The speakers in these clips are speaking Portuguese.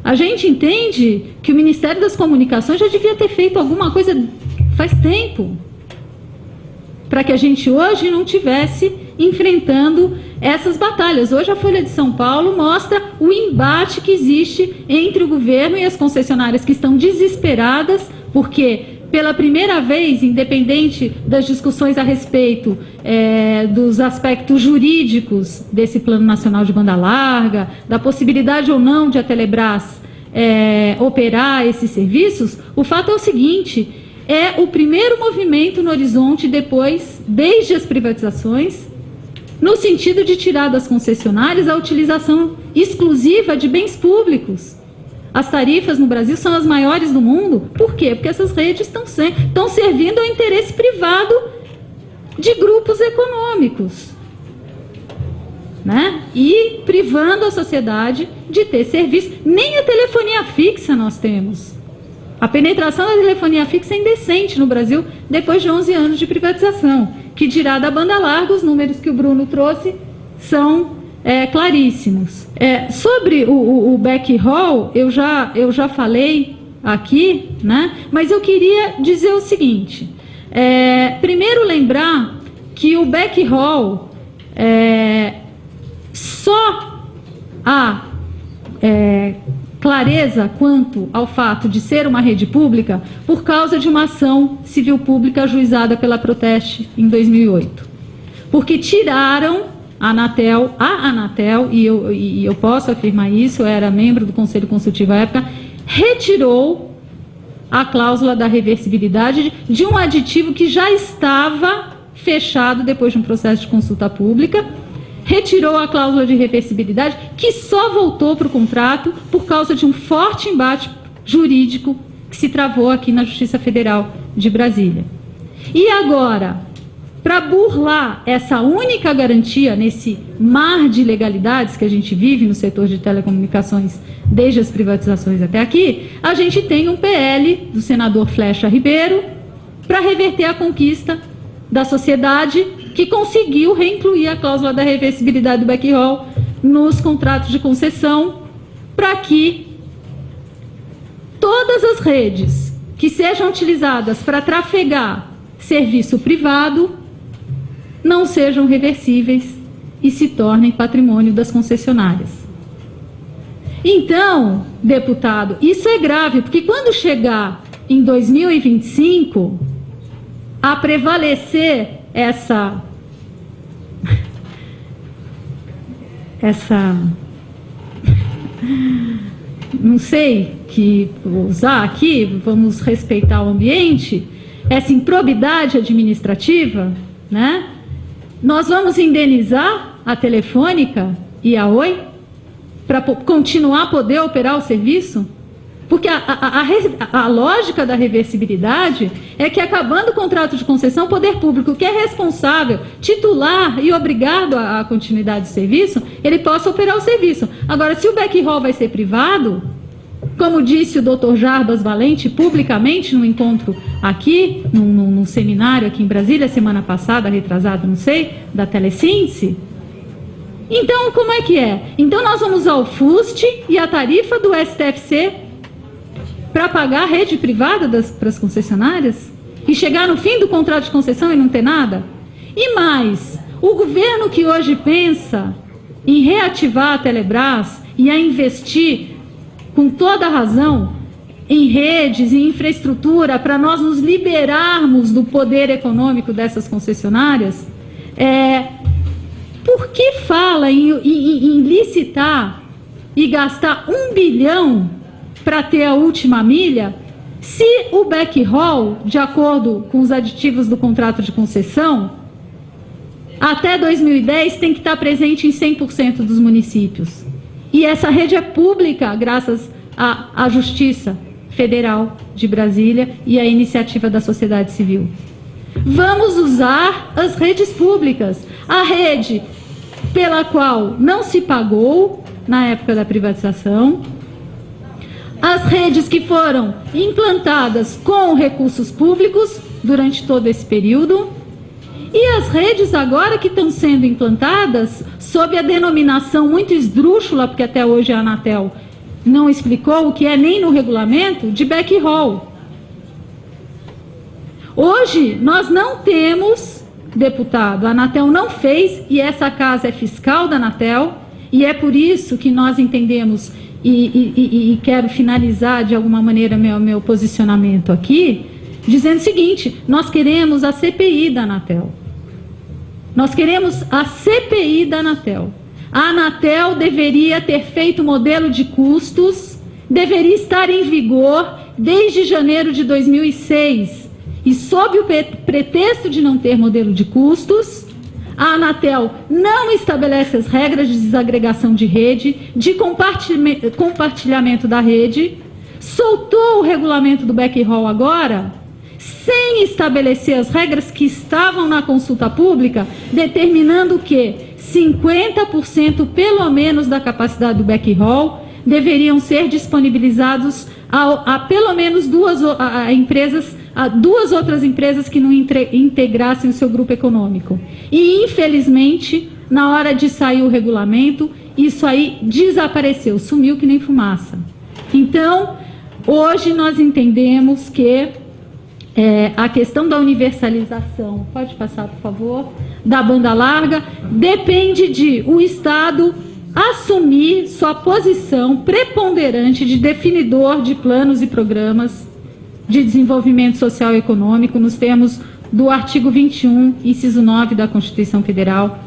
A gente entende que o Ministério das Comunicações já devia ter feito alguma coisa faz tempo, para que a gente hoje não tivesse enfrentando essas batalhas. Hoje a Folha de São Paulo mostra o embate que existe entre o governo e as concessionárias, que estão desesperadas, porque pela primeira vez, independente das discussões a respeito dos aspectos jurídicos desse Plano Nacional de Banda Larga, da possibilidade ou não de a Telebrás operar esses serviços, o fato é o seguinte: é o primeiro movimento no horizonte desde as privatizações, no sentido de tirar das concessionárias a utilização exclusiva de bens públicos. As tarifas no Brasil são as maiores do mundo. Por quê? Porque essas redes estão servindo ao interesse privado de grupos econômicos, né? E privando a sociedade de ter serviço. Nem a telefonia fixa nós temos. A penetração da telefonia fixa é indecente no Brasil depois de 11 anos de privatização. Que dirá da banda larga, os números que o Bruno trouxe são claríssimos. Sobre o backhaul, eu já falei aqui, né? Mas eu queria dizer o seguinte: primeiro lembrar que o backhaul só há clareza quanto ao fato de ser uma rede pública por causa de uma ação civil pública ajuizada pela Proteste em 2008. Porque tiraram a Anatel, e eu posso afirmar isso, eu era membro do Conselho Consultivo à época, retirou a cláusula da reversibilidade de um aditivo que já estava fechado depois de um processo de consulta pública, retirou a cláusula de reversibilidade, que só voltou para o contrato por causa de um forte embate jurídico que se travou aqui na Justiça Federal de Brasília. E agora, para burlar essa única garantia nesse mar de ilegalidades que a gente vive no setor de telecomunicações desde as privatizações até aqui, a gente tem um PL do senador Flecha Ribeiro para reverter a conquista da sociedade, que conseguiu reincluir a cláusula da reversibilidade do backhaul nos contratos de concessão, para que todas as redes que sejam utilizadas para trafegar serviço privado não sejam reversíveis e se tornem patrimônio das concessionárias. Então, deputado, isso é grave, porque quando chegar em 2025, a prevalecer essa não sei que usar aqui, vamos respeitar o ambiente, essa improbidade administrativa, né? Nós vamos indenizar a Telefônica e a Oi para continuar a poder operar o serviço? Porque a lógica da reversibilidade é que, acabando o contrato de concessão, o poder público, que é responsável, titular e obrigado à continuidade do serviço, ele possa operar o serviço. Agora, se o backhaul vai ser privado, como disse o Dr. Jarbas Valente publicamente num encontro aqui, num seminário aqui em Brasília, semana passada, retrasado, não sei, da Telesíndice. Então, como é que é? Então, nós vamos usar o FUST e a tarifa do STFC para pagar a rede privada para as concessionárias? E chegar no fim do contrato de concessão e não ter nada? E mais, o governo que hoje pensa em reativar a Telebrás e a investir com toda a razão em redes e infraestrutura para nós nos liberarmos do poder econômico dessas concessionárias, por que fala em licitar e gastar 1 bilhão para ter a última milha, se o backhaul, de acordo com os aditivos do contrato de concessão, até 2010 tem que estar presente em 100% dos municípios? E essa rede é pública graças à Justiça Federal de Brasília e à iniciativa da sociedade civil. Vamos usar as redes públicas. A rede pela qual não se pagou na época da privatização, as redes que foram implantadas com recursos públicos durante todo esse período, e as redes agora que estão sendo implantadas sob a denominação muito esdrúxula, porque até hoje a Anatel não explicou o que é nem no regulamento de backhaul. Hoje, nós não temos, deputado, a Anatel não fez, e essa casa é fiscal da Anatel, e é por isso que nós entendemos, e quero finalizar de alguma maneira meu posicionamento aqui, dizendo o seguinte: nós queremos a CPI da Anatel. Nós queremos a CPI da Anatel. A Anatel deveria ter feito modelo de custos, deveria estar em vigor desde janeiro de 2006. E sob o pretexto de não ter modelo de custos, a Anatel não estabelece as regras de desagregação de rede, de compartilhamento da rede, soltou o regulamento do backhaul agora, sem estabelecer as regras que estavam na consulta pública, determinando que 50% pelo menos da capacidade do backhaul deveriam ser disponibilizados a pelo menos duas outras empresas que não integrassem o seu grupo econômico. E, infelizmente, na hora de sair o regulamento, isso aí desapareceu, sumiu que nem fumaça. Então, hoje nós entendemos que a questão da universalização, pode passar, por favor, da banda larga, depende de o Estado assumir sua posição preponderante de definidor de planos e programas de desenvolvimento social e econômico, nos termos do artigo 21, inciso 9 da Constituição Federal,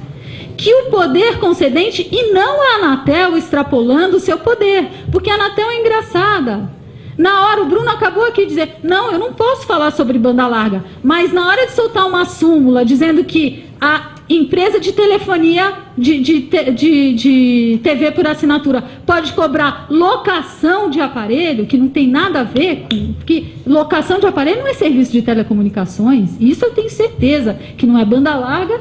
que o poder concedente, e não a Anatel extrapolando o seu poder, porque a Anatel é engraçada. Na hora, o Bruno acabou aqui de dizer, não, eu não posso falar sobre banda larga, mas na hora de soltar uma súmula dizendo que a empresa de telefonia, de TV por assinatura, pode cobrar locação de aparelho, que não tem nada a ver com... Porque locação de aparelho não é serviço de telecomunicações, isso eu tenho certeza, que não é banda larga.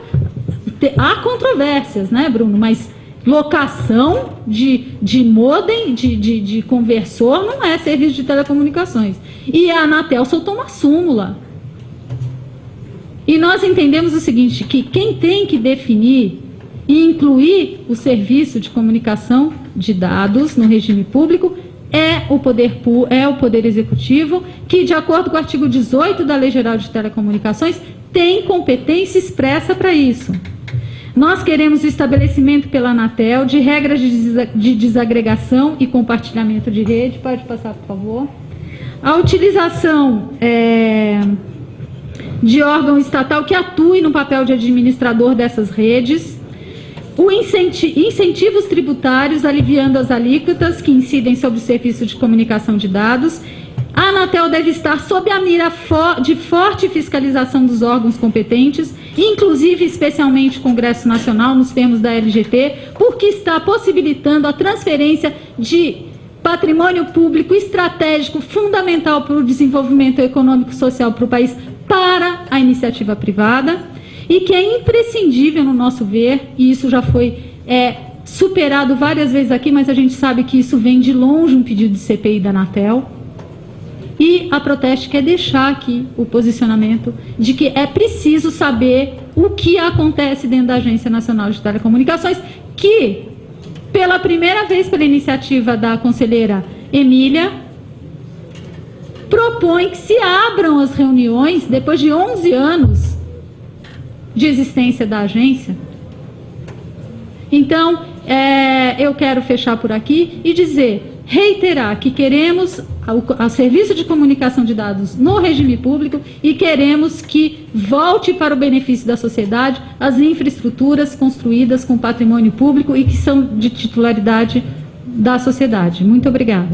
Há controvérsias, né, Bruno? Mas locação de modem, de conversor, não é serviço de telecomunicações. E a Anatel soltou uma súmula. E nós entendemos o seguinte, que quem tem que definir e incluir o serviço de comunicação de dados no regime público é o Poder Executivo, que, de acordo com o artigo 18 da Lei Geral de Telecomunicações, tem competência expressa para isso. Nós queremos o estabelecimento pela Anatel de regras de desagregação e compartilhamento de rede. Pode passar, por favor. A utilização de órgão estatal que atue no papel de administrador dessas redes. Incentivos tributários aliviando as alíquotas que incidem sobre o serviço de comunicação de dados. A Anatel deve estar sob a mira de forte fiscalização dos órgãos competentes, inclusive especialmente o Congresso Nacional, nos termos da LGT, porque está possibilitando a transferência de patrimônio público estratégico fundamental para o desenvolvimento econômico e social para o país, para a iniciativa privada, e que é imprescindível, no nosso ver, e isso já foi superado várias vezes aqui, mas a gente sabe que isso vem de longe um pedido de CPI da Anatel. E a Proteste quer deixar aqui o posicionamento de que é preciso saber o que acontece dentro da Agência Nacional de Telecomunicações, que, pela primeira vez, pela iniciativa da conselheira Emília, propõe que se abram as reuniões, depois de 11 anos de existência da agência. Então, eu quero fechar por aqui e reiterar que queremos o serviço de comunicação de dados no regime público e queremos que volte para o benefício da sociedade as infraestruturas construídas com patrimônio público e que são de titularidade da sociedade. Muito obrigada.